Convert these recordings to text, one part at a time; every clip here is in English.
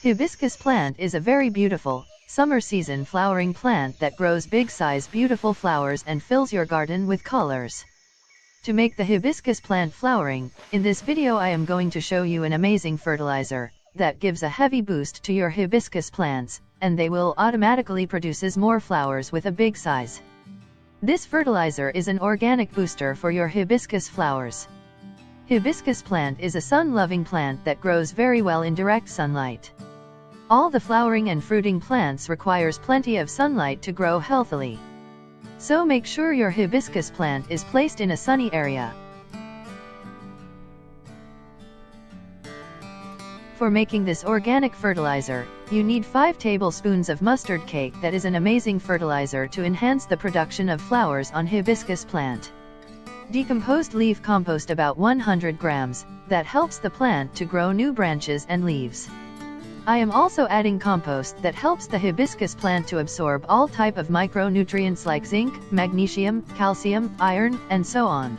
Hibiscus plant is a very beautiful, summer season flowering plant that grows big size beautiful flowers and fills your garden with colors. To make the hibiscus plant flowering, in this video I am going to show you an amazing fertilizer that gives a heavy boost to your hibiscus plants, and they will automatically produces more flowers with a big size. This fertilizer is an organic booster for your hibiscus flowers. Hibiscus plant is a sun-loving plant that grows very well in direct sunlight. All the flowering and fruiting plants requires plenty of sunlight to grow healthily. So make sure your hibiscus plant is placed in a sunny area. For making this organic fertilizer, you need 5 tablespoons of mustard cake. That is an amazing fertilizer to enhance the production of flowers on hibiscus plant. Decomposed leaf compost about 100 grams, that helps the plant to grow new branches and leaves. I am also adding compost that helps the hibiscus plant to absorb all type of micronutrients like zinc, magnesium, calcium, iron, and so on.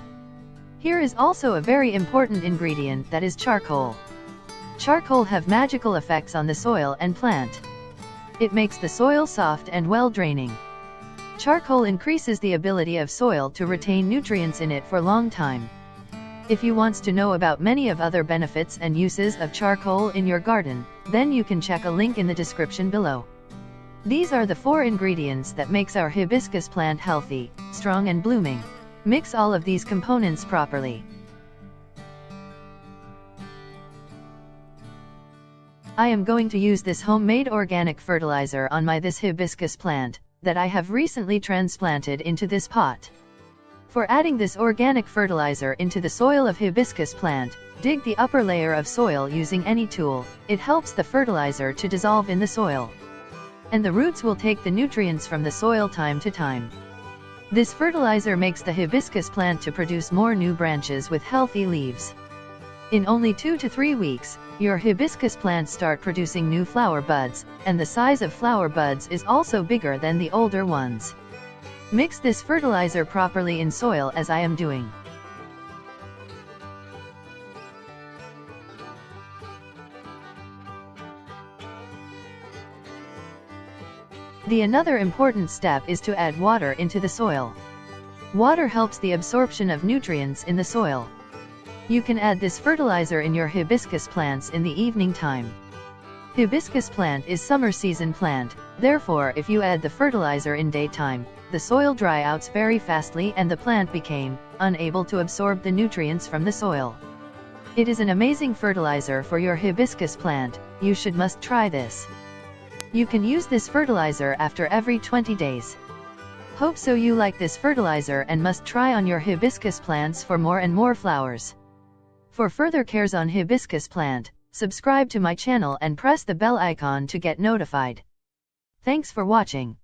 Here is also a very important ingredient, that is charcoal. Charcoal have magical effects on the soil and plant. It makes the soil soft and well draining. Charcoal increases the ability of soil to retain nutrients in it for a long time. If you want to know about many of other benefits and uses of charcoal in your garden, then you can check a link in the description below. These are the 4 ingredients that makes our hibiscus plant healthy, strong and blooming. Mix all of these components properly. I am going to use this homemade organic fertilizer on this hibiscus plant that I have recently transplanted into this pot. For adding this organic fertilizer into the soil of hibiscus plant, dig the upper layer of soil using any tool. It helps the fertilizer to dissolve in the soil. And the roots will take the nutrients from the soil time to time. This fertilizer makes the hibiscus plant to produce more new branches with healthy leaves. In only 2 to 3 weeks, your hibiscus plants start producing new flower buds, and the size of flower buds is also bigger than the older ones. Mix this fertilizer properly in soil as I am doing. Another important step is to add water into the soil. Water helps the absorption of nutrients in the soil. You can add this fertilizer in your hibiscus plants in the evening time. Hibiscus plant is summer season plant, therefore if you add the fertilizer in daytime, the soil dry outs very fastly and the plant became unable to absorb the nutrients from the soil. It is an amazing fertilizer for your hibiscus plant. You must try this. You can use this fertilizer after every 20 days. Hope so you like this fertilizer and must try on your hibiscus plants for more and more flowers. For further cares on hibiscus plant, subscribe to my channel and press the bell icon to get notified. Thanks for watching.